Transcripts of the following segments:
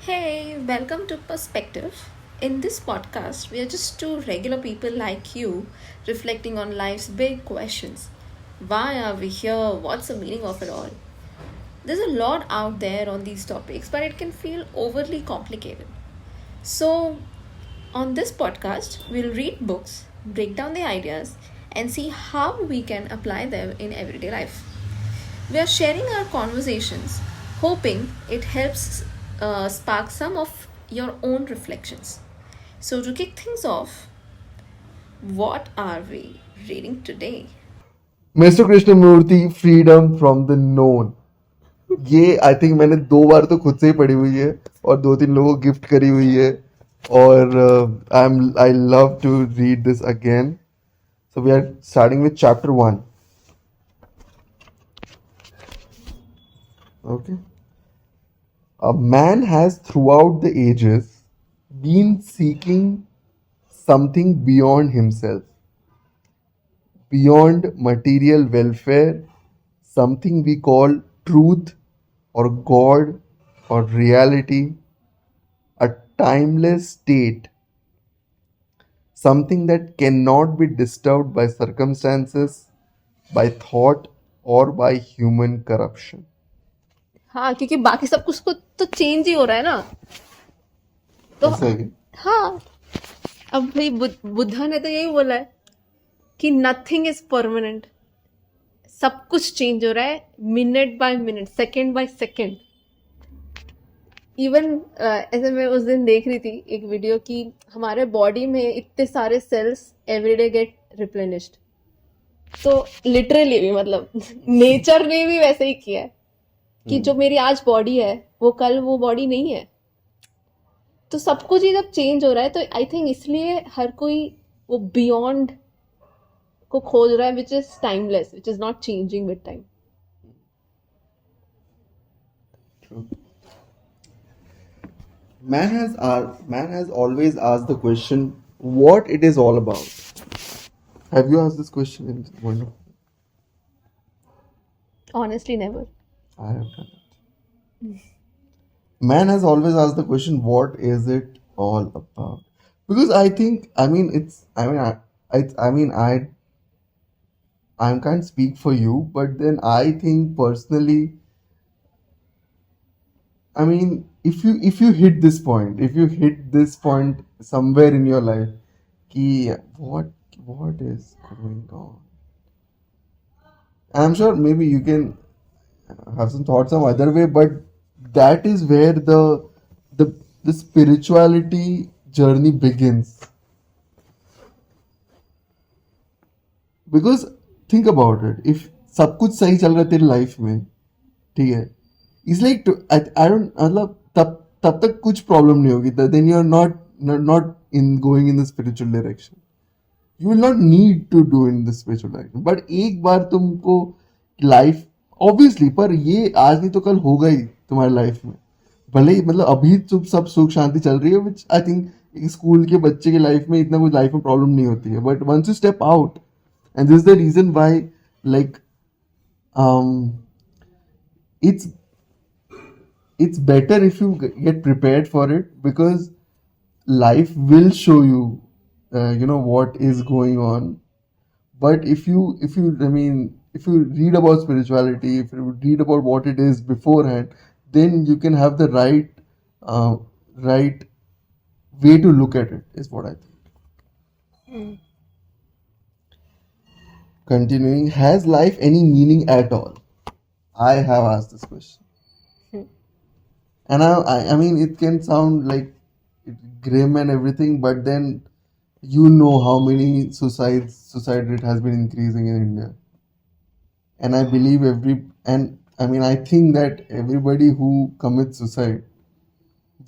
Hey, welcome to Perspective. In this podcast, we are just two regular people like you reflecting on life's big questions. Why are we here? What's the meaning of it all? There's a lot out there on these topics, but it can feel overly complicated. So, on this podcast, we'll read books, break down the ideas, and see how we can apply them in everyday life. We are sharing our conversations, hoping it helps spark some of your own reflections. So, to kick things off, what are we reading today? Mister Krishnamurti freedom from the known. ये I think मैंने 2 बार तो खुद से ही पढ़ी हुई है और 2-3 लोगों को गिफ्ट करी हुई है। और I love to read this again. So we are starting with chapter 1। Okay. A man has throughout the ages been seeking something beyond himself, beyond material welfare, something we call truth or God or reality, a timeless state, something that cannot be disturbed by circumstances, by thought, or by human corruption. हाँ, क्योंकि बाकी सब कुछ को तो change ही हो रहा है ना। तो ऐसा है हाँ, अब भाई बुद्धा ने तो यही बोला है कि नथिंग इज परमानेंट। सब कुछ चेंज हो रहा है minute by minute, second by second. Even ऐसे मैं उस दिन देख रही थी एक वीडियो कि हमारे बॉडी में इतने सारे सेल्स एवरीडे गेट रिप्लेनिश्ड। तो लिटरली भी मतलब नेचर ने भी वैसे ही किया है कि जो मेरी आज बॉडी है वो कल वो बॉडी नहीं है। तो सब कुछ ही जब चेंज हो रहा है तो आई थिंक इसलिए हर कोई वो बियॉन्ड को खोज रहा है, which is timeless, which is not changing with time. Man has always asked the question what it is all about. Have you asked this question in one of Honestly, never. I have done it. Man has always asked the question what is it all about? Because I think I can't speak for you, but then I think personally, if you hit this point somewhere in your life, ki what is going on? I'm sure maybe you can have some thoughts some other way, but that is where the the spirituality journey begins. Because think about it, if सब कुछ सही चल रहा है तेरी life में, ठीक है, इट्स लाइक आई डोंट मतलब तब तब तक कुछ प्रॉब्लम नहीं होगी, then you are not in going in the spiritual direction, you will not need to do in the spiritual direction. But एक बार तुमको लाइफ ऑब्वियसली, पर ये आज नहीं तो कल होगा ही तुम्हारी लाइफ में। भले ही मतलब अभी तुम सब सुख शांति चल रही है, विच आई थिंक एक स्कूल के बच्चे की लाइफ में इतना कुछ लाइफ में प्रॉब्लम नहीं होती है, but once you step out, and this is the reason why, like, um it's it's better if you get prepared for it, because life will show you what is going on. But if you read about spirituality, if you read about what it is beforehand, then you can have the right way to look at it, is what I think. Continuing, has life any meaning at all? I have asked this question. And I mean, it can sound like grim and everything, but then you know how many suicide rate has been increasing in India. And I believe I think that everybody who commits suicide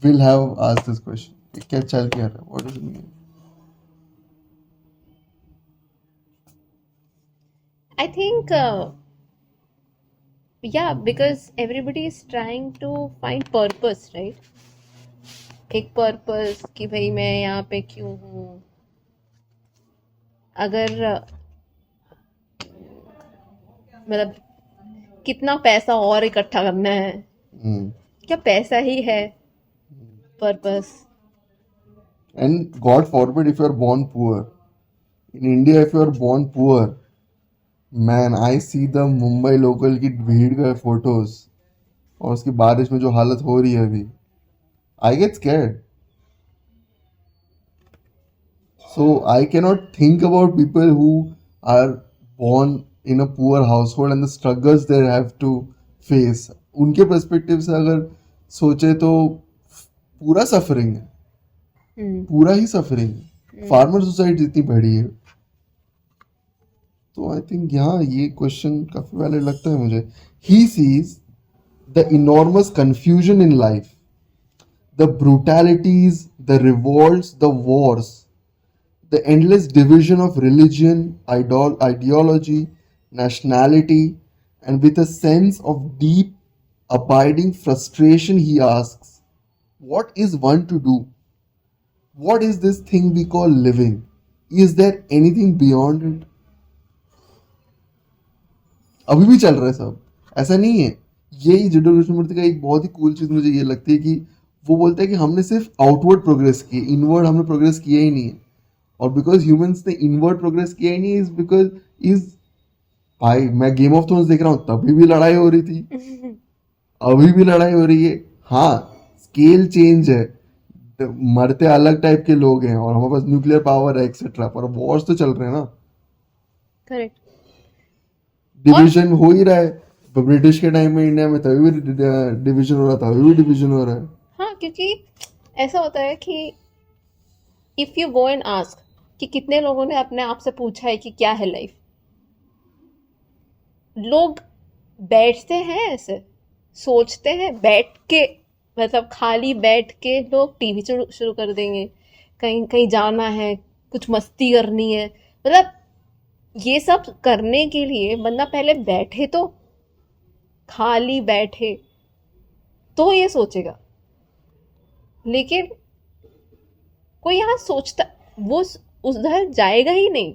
will have asked this question. क्या चल क्या रहा है? What does it mean? I think, yeah, because everybody is trying to find purpose, right? एक purpose कि भाई मैं यहाँ पे क्यों हूँ। अगर मतलब कितना पैसा और इकट्ठा करना है, क्या पैसा ही है? Purpose. And God forbid if you are born poor. In India, if you are born poor, man, I see the Mumbai local की भीड़ का फोटोज और उसकी बारिश में जो हालत हो रही है अभी, I get scared. So I cannot think about people who are born in a poor household and the struggles they have to face. उनके पर्सपेक्टिव से अगर सोचे तो पूरा सफरिंग है, पूरा ही सफरिंग है। फार्मर सुसाइड जितनी बड़ी है, तो आई थिंक यहाँ ये क्वेश्चन काफी वैलिड लगता है मुझे। He sees the enormous confusion in life, the brutalities, the revolts, the wars, the endless division of religion, ideology, nationality, and with a sense of deep, abiding frustration, he asks, what is one to do? What is this thing we call living? Is there anything beyond it? अभी भी चल रहा है सब, ऐसा नहीं है। यही जिड्डू कृष्णमूर्ति का एक बहुत ही कूल चीज मुझे ये लगती है कि वो बोलता है कि हमने सिर्फ आउटवर्ड प्रोग्रेस की, इनवर्ड हमने प्रोग्रेस किया ही नहीं है। और बिकॉज ह्यूमंस ने इनवर्ड प्रोग्रेस किया ही नहीं, इज बिकॉज इज भाई मैं गेम ऑफ थ्रोन्स देख रहा हूँ, तभी भी लड़ाई हो रही थी, अभी भी लड़ाई हो रही है। हाँ, स्केल चेंज है, मरते अलग टाइप के लोग हैं और हमारे पास न्यूक्लियर पावर है एक्सेट्रा, पर वॉर्स तो चल रहे हैं ना। करेक्ट। डिवीजन हो ही रहा है, ब्रिटिश के टाइम में इंडिया में तभी भी डिवीजन हो रहा था, अभी भी डिवीजन हो रहा है। हाँ, क्योंकि ऐसा होता है कि if you go and ask कि कितने लोगों ने अपने आप से पूछा है कि क्या है लाइफ, लोग बैठते हैं ऐसे सोचते हैं, बैठ के मतलब खाली बैठ के लोग टीवी शुरू कर देंगे, कहीं कहीं जाना है, कुछ मस्ती करनी है, मतलब ये सब करने के लिए बंदा पहले बैठे, तो खाली बैठे तो ये सोचेगा। लेकिन कोई यहाँ सोचता, वो उधर जाएगा ही नहीं,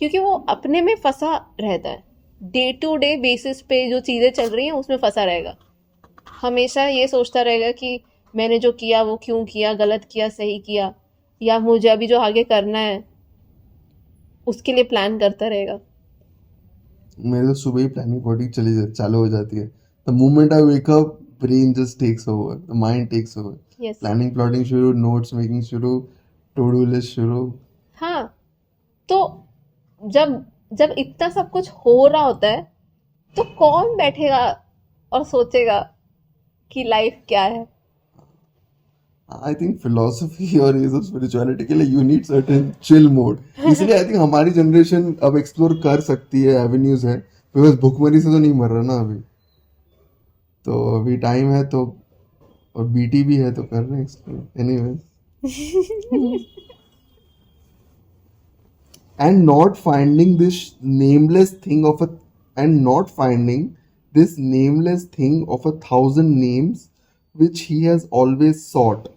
क्योंकि वो अपने में फंसा रहता है। डे टू डे बेसिस पे जो चीज़ें चल रही हैं उसमें फंसा रहेगा, हमेशा ये सोचता रहेगा कि मैंने जो किया वो क्यों किया, गलत किया, सही किया, या मुझे अभी जो आगे करना है उसके लिए प्लान करता रहेगा। मेरे तो सुबह ही प्लानिंग बॉडी चालू हो जाती है। The moment I wake up, brain just takes over, the mind takes over. Yes. Planning plotting शुरू, नोट्स मेकिंग शुरू, टू डू लिस्ट शुरू। हाँ, तो जब जब इतना सब कुछ हो रहा होता है तो कौन बैठेगा और सोचेगा कि लाइफ क्या है। आई थिंक फिलोसफी और ये सब स्पिरिचुअलिटी के लिए you need certain chill mode. इसलिए आई थिंक हमारी जनरेशन अब एक्सप्लोर कर सकती है, एवेन्यूज है, बिकॉज भुखमरी से तो नहीं मर रहा ना अभी, तो अभी टाइम है, तो और बीटी भी है तो कर रहे हैं explore anyways. and not finding this nameless thing of a and not finding this nameless thing of 1,000 names which he has always sought,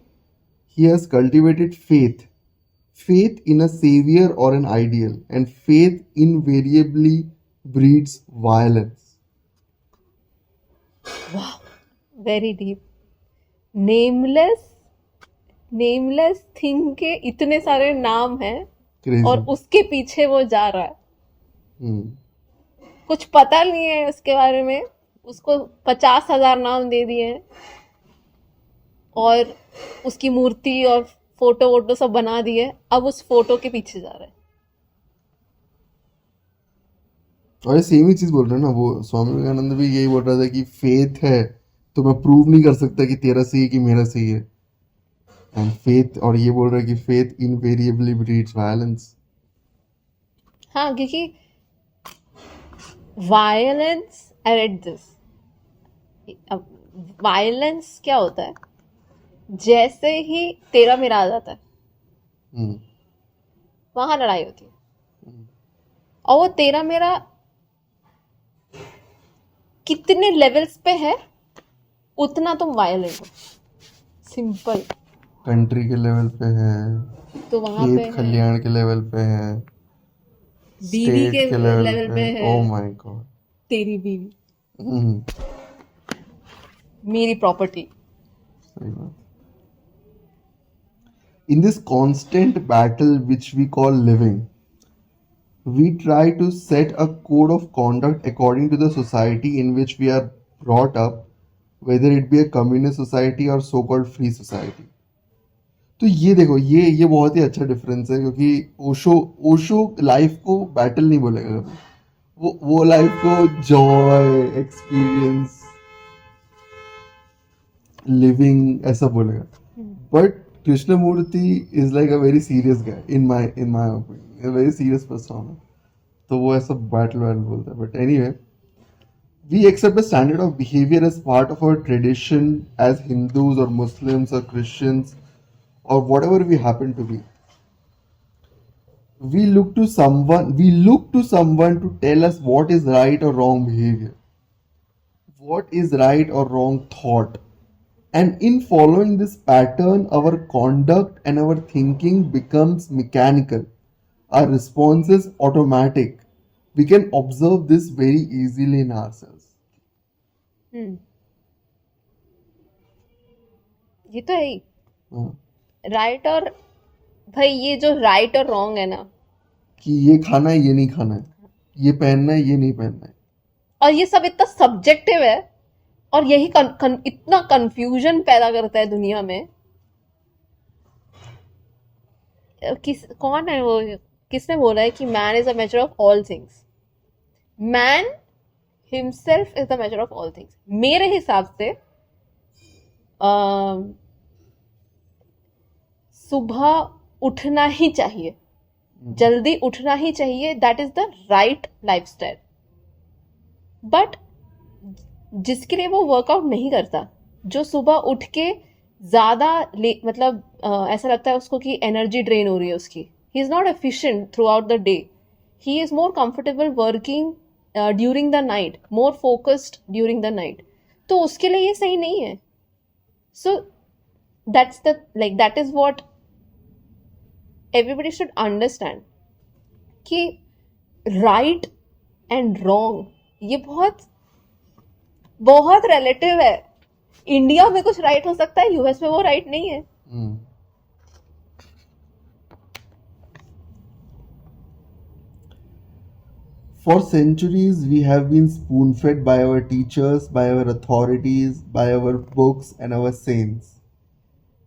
he has cultivated faith in a savior or an ideal, and faith invariably breeds violence. वाह, very deep. Nameless thing के इतने सारे नाम हैं Crazy. और उसके पीछे वो जा रहा है, कुछ पता नहीं है उसके बारे में, उसको 50,000 नाम दे दिए हैं और उसकी मूर्ति और फोटो वोटो सब बना दिए, अब उस फोटो के पीछे जा रहा है। और ये सेम ही चीज बोल रहे हैं ना, वो स्वामी विवेकानंद भी यही बोल रहा था कि फेथ है तो मैं प्रूव नहीं कर सकता कि तेरा सही है कि मेरा सही है, एंड फेथ, और ये बोल रहा है कि फेथ इनवेरिएबली ब्रीड्स वायलेंस। हाँ, क्योंकि वायलेंस, आई रेड दिस, अब वायलेंस क्या होता है, जैसे ही तेरा मेरा आ जाता है वहां लड़ाई होती है, और वो तेरा मेरा कितने लेवल्स पे है उतना तुम वायलेंट हो। सिंपल। कंट्री के लेवल पे है, तो वहां पे खेत खलियान के लेवल पे है, बीवी स्टेट के लेवल पे है, ओह माय गॉड, तेरी बीवी, मेरी प्रॉपर्टी। सही बात। in this constant battle which we call living, we try to set a code of conduct according to the society in which we are brought up, whether it be a communist society or so-called free society. तो ये देखो, ये बहुत ही अच्छा difference है, क्योंकि Osho Osho life को battle नहीं बोलेगा कभी. वो लाइफ को जॉय, एक्सपीरियंस, लिविंग ऐसा बोलेगा. But Krishnamurti is like a very serious guy in my opinion, a very serious person. तो वो ऐसा बैटल बोलता है. But anyway, we accept a standard of behavior as part of our tradition as Hindus or Muslims or Christians or whatever we happen to be. We look to someone to tell us what is right or wrong behavior, what is right or wrong thought. And in following this pattern, our conduct and our thinking becomes mechanical. Our response is automatic. We can observe this very easily in ourselves. ये तो है ही. हाँ, right और भाई ये जो right और wrong है ना, कि ये खाना है, ये नहीं खाना है, ये पहनना है, ये नहीं पहनना है. और ये सब इतना सब्जेक्टिव है, और यही इतना कंफ्यूजन पैदा करता है दुनिया में. कौन है वो, किसने बोला है कि man is a measure of all things? Man himself is the measure of all things. मेरे हिसाब से सुबह उठना ही चाहिए, जल्दी उठना ही चाहिए. That is the right lifestyle. But जिसके लिए वो वर्कआउट नहीं करता, जो सुबह उठ के ज्यादा मतलब ऐसा लगता है उसको कि एनर्जी ड्रेन हो रही है उसकी, he is not efficient through out the day. He is more comfortable working during the night, more focused during the night. तो उसके लिए ये सही नहीं है. So that is what everybody should understand कि right and wrong ये बहुत बहुत relative है. इंडिया में कुछ right हो सकता है, यूएस में वो right नहीं है. For centuries, we have been spoon-fed by our teachers, by our authorities, by our books and our saints.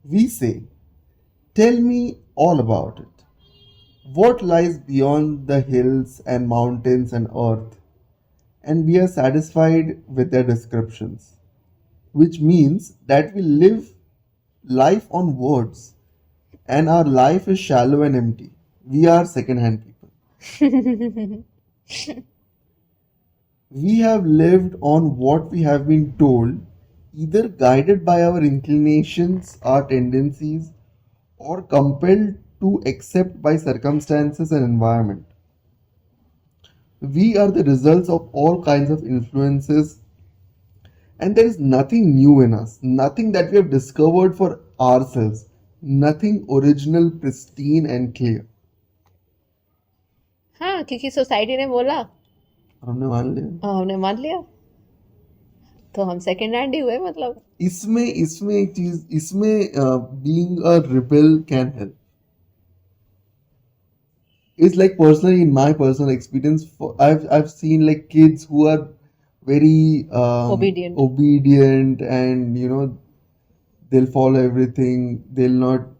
We say, tell me all about it. What lies beyond the hills and mountains and earth? And we are satisfied with their descriptions, which means that we live life on words, and our life is shallow and empty. We are second-hand people. We have lived on what we have been told, either guided by our inclinations, our tendencies, or compelled to accept by circumstances and environment. We are the results of all kinds of influences, and there is nothing new in us, nothing that we have discovered for ourselves, nothing original, pristine, and clear. हाँ, क्योंकि society ने बोला हमने मान लिया. हमने मान लिया, तो हम सेकंड हैंड ही हुए. मतलब इसमें एक चीज, इसमें being a rebel can help. It's like personally, in my personal experience, I've seen like kids who are very obedient, and they'll follow everything, they'll not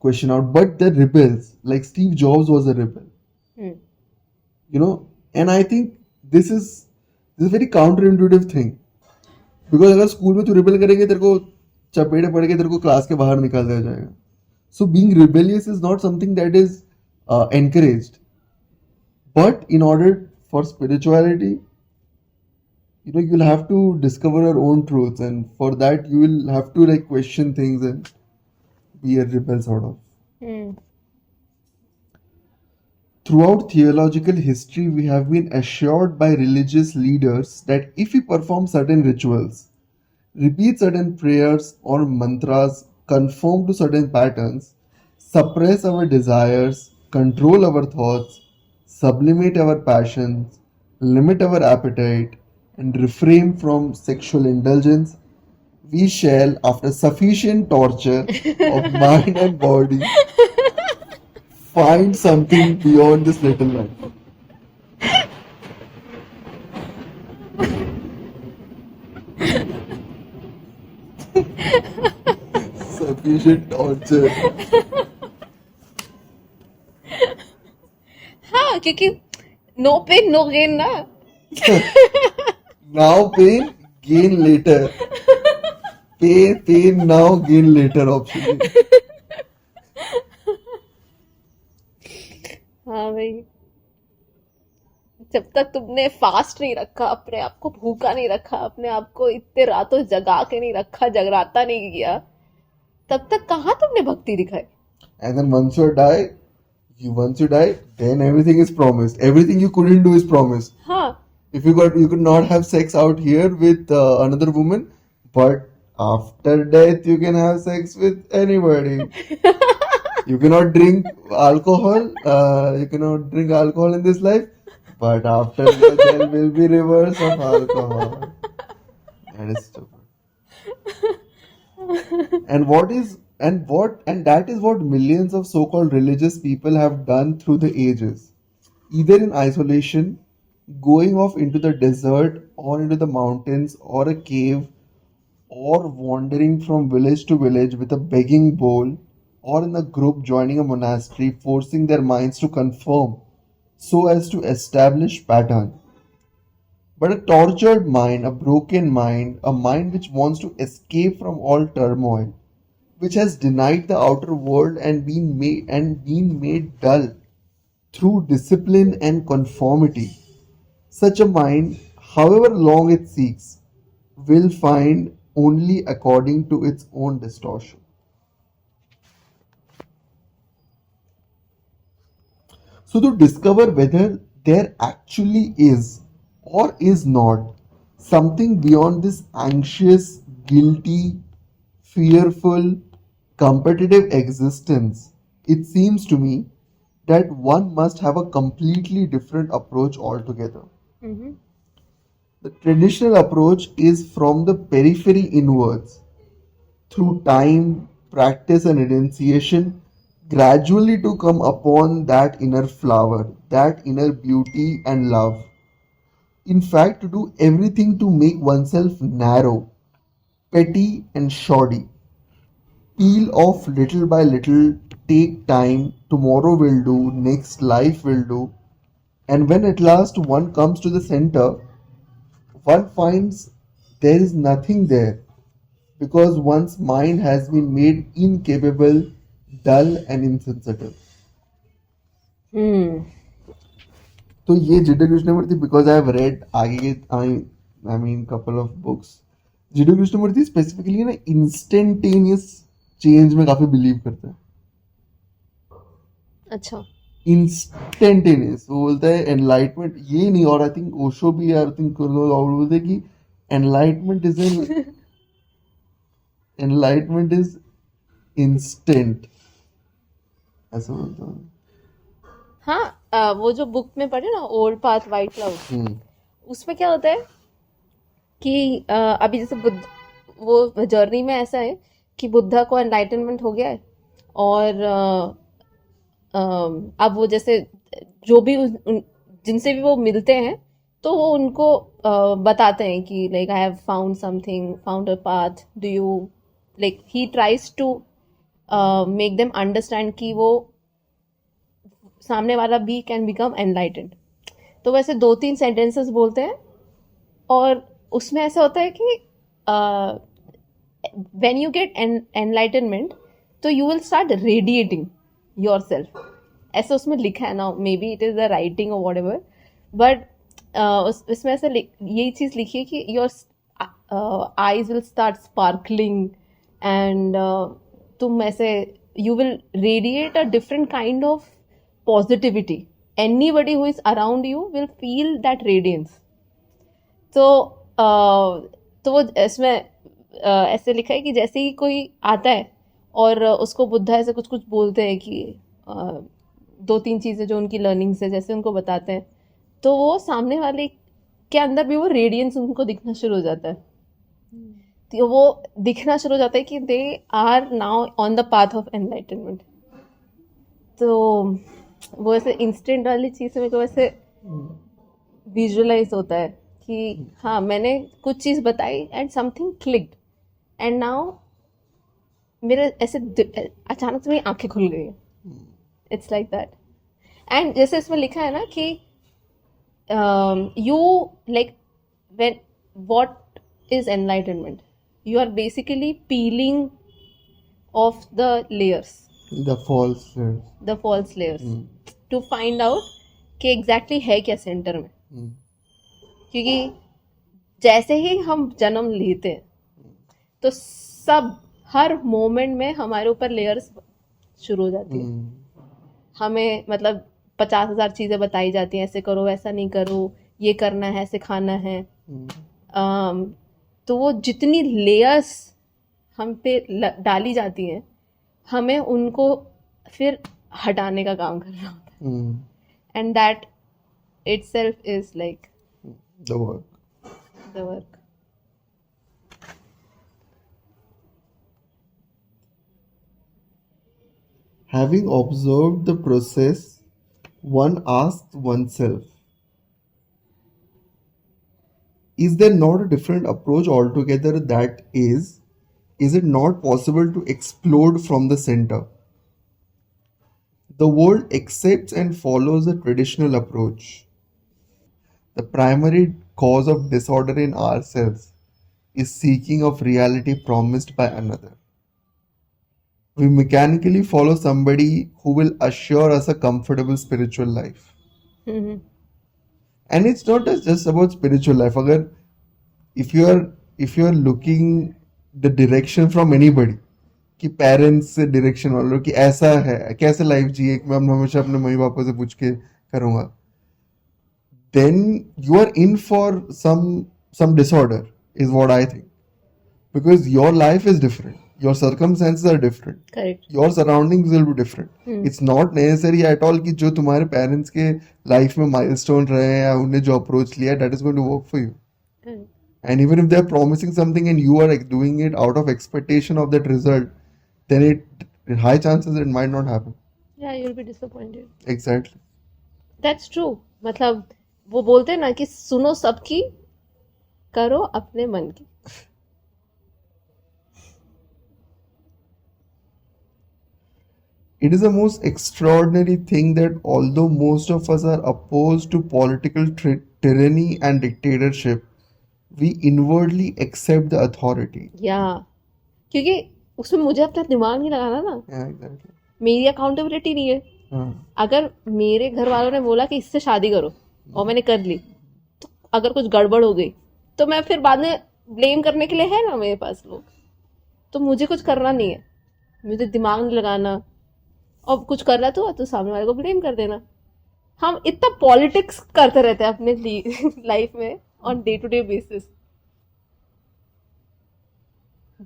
question out, but they're rebels. Like Steve Jobs was a rebel. And I think this is a very counterintuitive thing, because अगर school में तू rebel करेंगे, तेरे को चपेटे पड़ के तेरे को क्लास के बाहर निकाल दिया जाएगा. So being rebellious is not something that is encouraged. But in order for spirituality, you'll have to discover your own truths, and for that you will have to like question things and be a rebel sort of. Throughout theological history, we have been assured by religious leaders that if we perform certain rituals, repeat certain prayers or mantras, conform to certain patterns, suppress our desires, control our thoughts, sublimate our passions, limit our appetite, and refrain from sexual indulgence, we shall, after sufficient torture of mind and body, find something beyond this little life. Sufficient torture. हाँ, क्योंकि no pain no gain ना. Now pain, gain later. Pain now, gain later option. हाँ भाई, जब तक तुमने fast नहीं रखा, अपने आप को भूखा नहीं रखा, अपने आप को इतने रातों जगा के नहीं रखा, जगराता नहीं किया, तब तक कहाँ तुमने भक्ति दिखाई. And then once you die, then everything is promised. Everything you couldn't do is promised. हाँ. If you could not have sex out here with another woman, but after death you can have sex with anybody. You cannot drink alcohol. You cannot drink alcohol in this life, but after death there will be rivers of alcohol. That is stupid. And that is what millions of so-called religious people have done through the ages, either in isolation, going off into the desert or into the mountains or a cave, or wandering from village to village with a begging bowl, or in a group joining a monastery, forcing their minds to conform so as to establish pattern. But a tortured mind, a broken mind, a mind which wants to escape from all turmoil, which has denied the outer world and been made dull through discipline and conformity. Such a mind, however long it seeks, will find only according to its own distortion. So, to discover whether there actually is or is not something beyond this anxious, guilty, fearful, competitive existence, it seems to me that one must have a completely different approach altogether. Mm-hmm. The traditional approach is from the periphery inwards, through time, practice, and renunciation, gradually to come upon that inner flower, that inner beauty and love. In fact, to do everything to make oneself narrow, petty, and shoddy. Peel off little by little, take time, tomorrow will do, next life will do. And when at last one comes to the center, one finds there is nothing there because one's mind has been made incapable, dull, and insensitive. Hmm. तो ये Jiddu Krishnamurthy, because I have read आगे I mean couple of books, Jiddu Krishnamurti specifically ना instantaneous change में काफी believe करता है. अच्छा. Instantaneous, वो बोलता है एनलाइटमेंट ये नहीं. और आई थिंक ओशो भी आई थिंक बोलते हैं कि एनलाइटमेंट इज इंस्टेंट, ऐसा बोलता है. हाँ, वो जो बुक में पढ़े ना, ओल्ड पाथ वाइट क्लाउड, उसमें क्या होता है कि अभी जैसे बुद्ध, वो जर्नी में ऐसा है कि बुद्धा को एनलाइटनमेंट हो गया है, और अब वो जैसे जो भी जिनसे भी वो मिलते हैं तो वो उनको बताते हैं कि like I have found something, found a path, do you, like he tries to make them understand कि वो सामने वाला भी कैन बिकम एनलाइटेंड. तो वैसे 2-3 सेंटेंसेस बोलते हैं, और उसमें ऐसा होता है कि व्हेन यू गेट एनलाइटनमेंट तो you will start radiating your self. ऐसा उसमें लिखा है ना, may be it is the writing और वॉट एवर, बट उसमें ऐसे यही चीज़ लिखी है कि your eyes will start sparkling, and तुम ऐसे you will radiate a different kind of positivity. Anybody who is around you will feel that radiance. तो वो इसमें ऐसे लिखा है कि जैसे ही कोई आता है और उसको बुद्धा ऐसे कुछ कुछ बोलते हैं कि 2-3 चीज़ें जो उनकी लर्निंग से जैसे उनको बताते हैं, तो वो सामने वाले के अंदर भी वो रेडियंस उनको दिखना शुरू हो जाता है. तो वो दिखना शुरू हो जाता है कि they are now on the path of enlightenment. तो वो ऐसे इंस्टेंट वाली चीज़ से मेरे को वैसे विजुअलाइज होता है कि हाँ मैंने कुछ चीज़ बताई and something clicked and now मेरे ऐसे अचानक से मेरी आंखें खुल गई. It's like that. एंड जैसे इसमें लिखा है ना कि you like when what is enlightenment, you are basically peeling off the layers, The false fears. the false layers, to find out कि exactly है क्या सेंटर में. क्योंकि जैसे ही हम जन्म लेते हैं तो सब हर मोमेंट में हमारे ऊपर लेयर्स शुरू हो जाती है. हमें मतलब 50,000 चीज़ें बताई जाती हैं, ऐसे करो ऐसा नहीं करो, ये करना है ऐसे खाना है. तो वो जितनी लेयर्स हम पे डाली जाती हैं हमें उनको फिर हटाने का काम करना होता है. And that itself is like The work. the work. Having observed the process, one asks oneself, is there not a different approach altogether? That is it not possible to explode from the center? The world accepts and follows a traditional approach. The primary cause of disorder in ourselves is seeking of reality promised by another. We mechanically follow somebody who will assure us a comfortable spiritual life. And it's not just about spiritual life. Agar if you are looking the direction from anybody, कि parents से direction वालों कि ऐसा है कैसे life जिए, मैं हमेशा अपने मम्मी पापा से पूछ के करूँगा, then you are in for some disorder is what I think, because your life is different, your circumstances are different, Correct. your surroundings will be different. It's not necessary at all कि जो तुम्हारे parents के life में milestone रहे हैं या उन्हें जो अप्रोच लिया that is going to work for you. Correct. And even if they are promising something and you are doing it out of expectation of that result, then it high chances it might not happen. Yeah, you'll be disappointed. Exactly. That's true. मतलब वो बोलते हैं ना कि सुनो सबकी, करो अपने मन की. It is the most extraordinary thing that although most of us are opposed to political tyranny and dictatorship, we inwardly accept the authority. Yeah. क्योंकि उसमें मुझे अपना दिमाग नहीं लगाना ना. Yeah, exactly. मेरी अकाउंटेबिलिटी नहीं है. अगर मेरे घर वालों ने बोला कि इससे शादी करो और मैंने कर ली, तो अगर कुछ गड़बड़ हो गई तो मैं फिर बाद में ब्लेम करने के लिए है ना मेरे पास लोग. तो मुझे कुछ करना नहीं है, मुझे दिमाग नहीं लगाना, और कुछ कर रहा तो सामने वाले को ब्लेम कर देना. हम इतना पॉलिटिक्स करते रहते हैं अपने लाइफ में on day to day basis.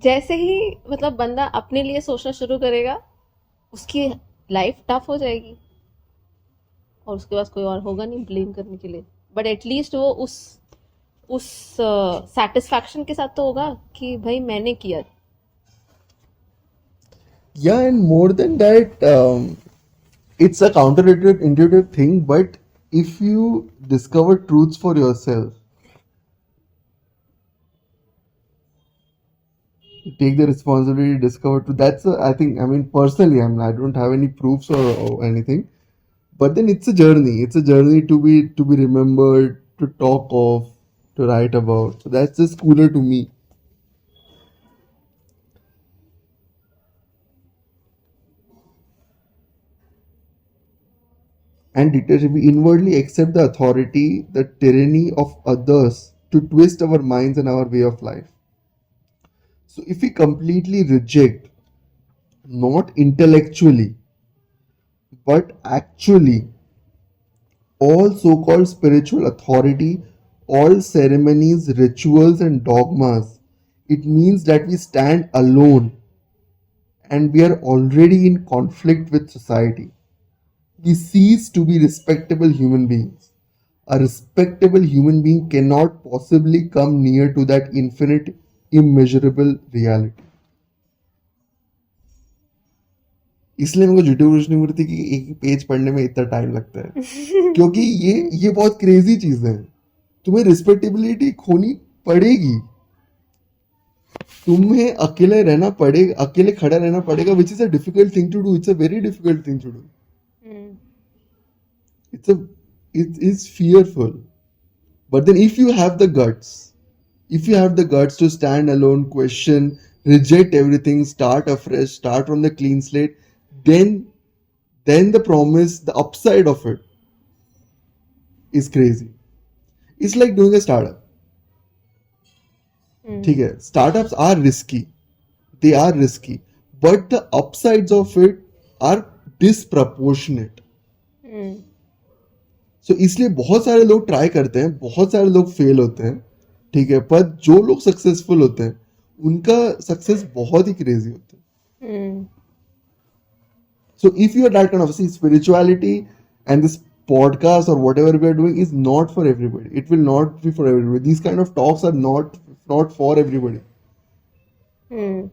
जैसे ही मतलब बंदा अपने लिए सोचना शुरू करेगा उसकी लाइफ टफ हो जाएगी और उसके पास कोई और होगा नहीं ब्लेम करने के लिए. बट एटलीस्ट वो उस सेटिस्फैक्शन के साथ तो होगा कि भाई मैंने किया. Yeah, and more than that, it's a counterintuitive thing, but if you discover truths for yourself, you take the responsibility to discover truth. That's I think, I mean, personally, I don't have any proofs or anything, but then it's a journey. It's a journey to be remembered, to talk of, to write about. So that's just cooler to me. And dictatorship, we inwardly accept the authority, the tyranny of others to twist our minds and our way of life. So if we completely reject, not intellectually, but actually, all so-called spiritual authority, all ceremonies, rituals and dogmas, it means that we stand alone and we are already in conflict with society. We cease to be respectable human beings. A respectable human being cannot possibly come near to that infinite immeasurable reality. इसलिए मेरे को जिड्डू कृष्णमूर्ति की एक page पढ़ने में इतना time लगता है, क्योंकि ये बहुत क्रेजी चीज है. तुम्हें रिस्पेक्टेबिलिटी खोनी पड़ेगी, तुम्हें अकेले रहना पड़ेगा, अकेले खड़ा रहना पड़ेगा, which is a difficult thing to do. It's a very difficult thing to do. It is fearful. But then if you have the guts to stand alone, question, reject everything, start afresh, start from the clean slate, then the promise, the upside of it is crazy. It's like doing a startup. ठीक है, startups are risky. They are risky. But the upsides of it are disproportionate. सो इसलिए बहुत सारे लोग try करते हैं, बहुत सारे लोग फेल होते हैं, ठीक है, पर जो लोग सक्सेसफुल होते हैं उनका सक्सेस बहुत ही क्रेजी होता है. So if you are that kind of, see, spirituality and this podcast or whatever we are doing is not for everybody. It will not be for everybody. These kind of talks are not for everybody.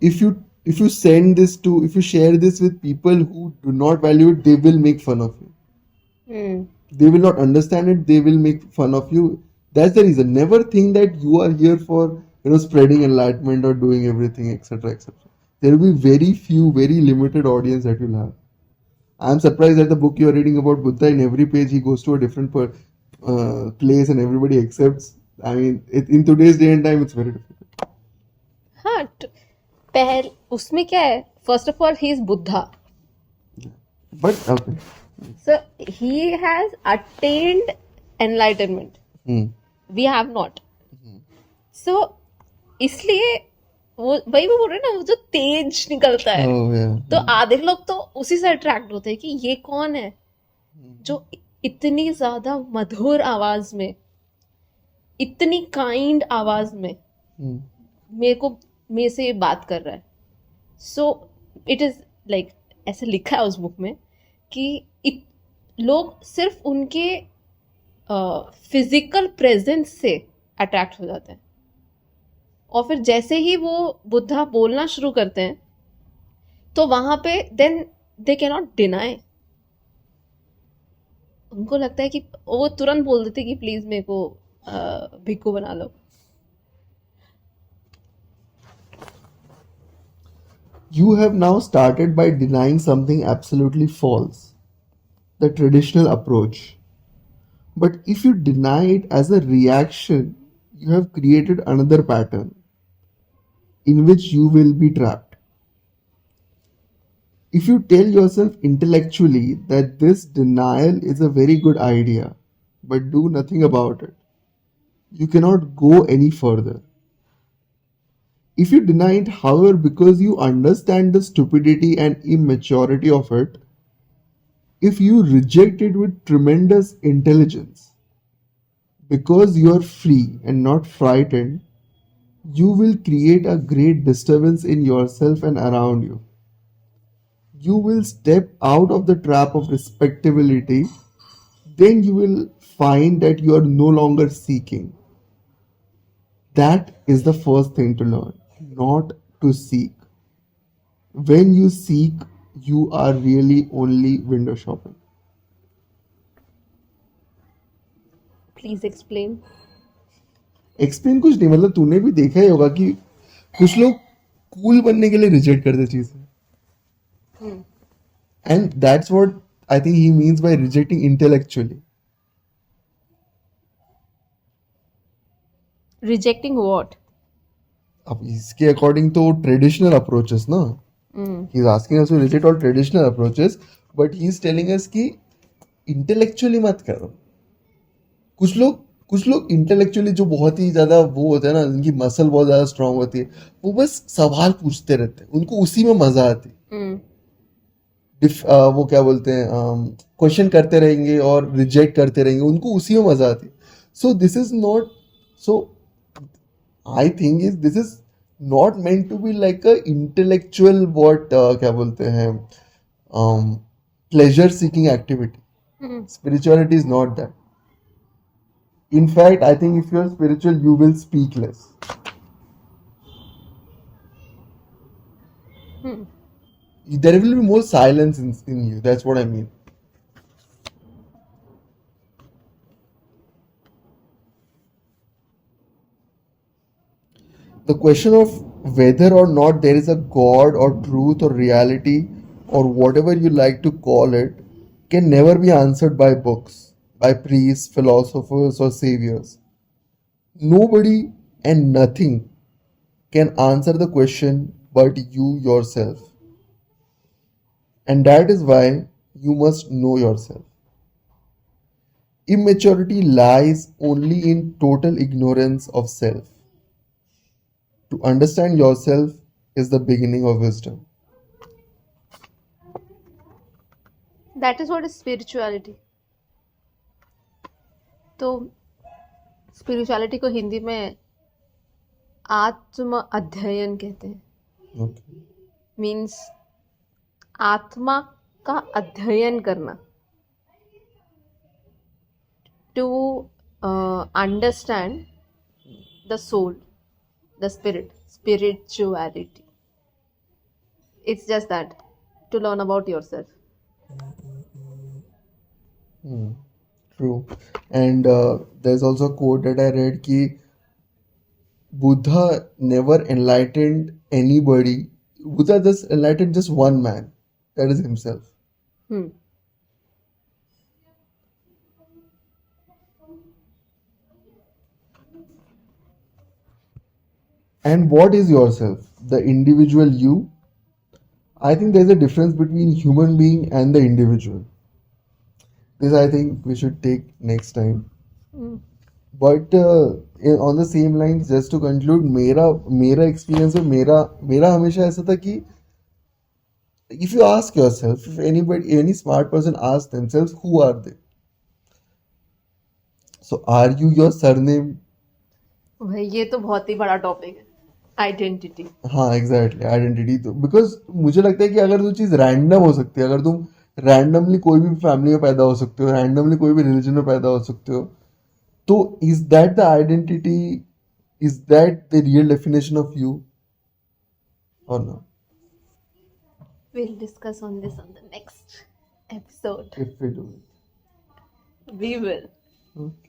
If you send this to, if you share this with people who do not value it, they will make fun of you. They will not understand it. They will make fun of you. That's the reason. Never think that you are here for, spreading enlightenment or doing everything, etc., etc. There will be very few, very limited audience that you'll have. I'm surprised that the book you're reading about Buddha, in every page he goes to a different place and everybody accepts. I mean, in today's day and time, it's very difficult. हाँ, पहले उसमें क्या है? First of all, he is Buddha. But okay. So he has attained enlightenment. We have not. So इसलिए वो वही वो बोल रहे हैं ना, वो जो तेज निकलता है. Oh, yeah. तो आधे लोग तो उसी से अट्रैक्ट होते हैं कि ये कौन है जो इतनी ज्यादा मधुर आवाज में, इतनी काइंड आवाज में मेरे से ये बात कर रहा है. सो इट इज लाइक, ऐसे लिखा है उस बुक में कि लोग सिर्फ उनके फिजिकल प्रेजेंस से अट्रैक्ट हो जाते हैं, और फिर जैसे ही वो बुद्धा बोलना शुरू करते हैं तो वहां पे then they can not deny. उनको लगता है कि वो तुरंत बोल देते कि प्लीज मेरे को भिक्खु बना लो. You have now started by denying something absolutely false, the traditional approach. But if you deny it as a reaction, you have created another pattern in which you will be trapped. If you tell yourself intellectually that this denial is a very good idea, but do nothing about it, you cannot go any further. If you deny it, however, because you understand the stupidity and immaturity of it, if you reject it with tremendous intelligence, because you are free and not frightened, you will create a great disturbance in yourself and around you. You will step out of the trap of respectability. Then you will find that you are no longer seeking. That is the first thing to learn, not to seek. When you seek, you are really only window shopping. Please explain. Explain कुछ नहीं, मतलब तूने भी देखा ही होगा कि कुछ लोग कूल बनने के लिए रिजेक्ट करते चीजें, and that's what I think he means by rejecting intellectually. Rejecting what? अब इसके अकॉर्डिंग तो ट्रेडिशनल अप्रोचेस ना, he is asking us to reject all traditional approaches, but he is telling us कि इंटेलेक्चुअली मत करो. कुछ लोग इंटेलेक्चुअली जो बहुत ही ज्यादा वो होते हैं ना, उनकी मसल बहुत ज्यादा स्ट्रांग होती है, वो बस सवाल पूछते रहते हैं, उनको उसी में मजा आती है. वो क्या बोलते हैं, क्वेश्चन करते रहेंगे और रिजेक्ट करते रहेंगे, उनको उसी में मजा आती है. So this is not, so I think is this is not meant to be like a intellectual what क्या बोलते हैं, pleasure seeking activity. Spirituality is not that. In fact, I think if you are spiritual, you will speak less. Hmm. There will be more silence in you. That's what I mean. The question of whether or not there is a God or truth or reality or whatever you like to call it can never be answered by books, by priests, philosophers, or saviors. Nobody and nothing can answer the question but you yourself. And that is why you must know yourself. Immaturity lies only in total ignorance of self. To understand yourself is the beginning of wisdom. That is what is spirituality. तो spirituality को हिंदी में आत्म अध्ययन कहते हैं. Okay. Means आत्मा का अध्ययन करना. To understand the soul, the spirit, spirituality. It's just that, to learn about yourself. Hmm. True. And there's also a quote that I read ki Buddha never enlightened anybody. Buddha just enlightened just one man. That is himself. Hmm. And what is yourself? The individual you? I think there's a difference between human being and the individual. This I think we should take next time. Hmm. But on the same lines, just to conclude, मेरा experience में मेरा हमेशा ऐसा था कि if you ask yourself, if any smart person asks themselves, who are they? So are you your surname? भाई ये तो बहुत ही बड़ा टॉपिक है, आइडेंटिटी. हाँ एग्जैक्टली आइडेंटिटी. तो बिकॉज मुझे लगता है कि अगर वो चीज़ रैंडम हो सकती है, अगर तुम रैंडमली कोई भी फैमिली में पैदा हो सकते हो, रैंडमली कोई भी रिलीजन में पैदा हो सकते हो, तो is that the identity, is that the real definition of you और not? We'll discuss on this on the next episode. If we do it. We will. Okay.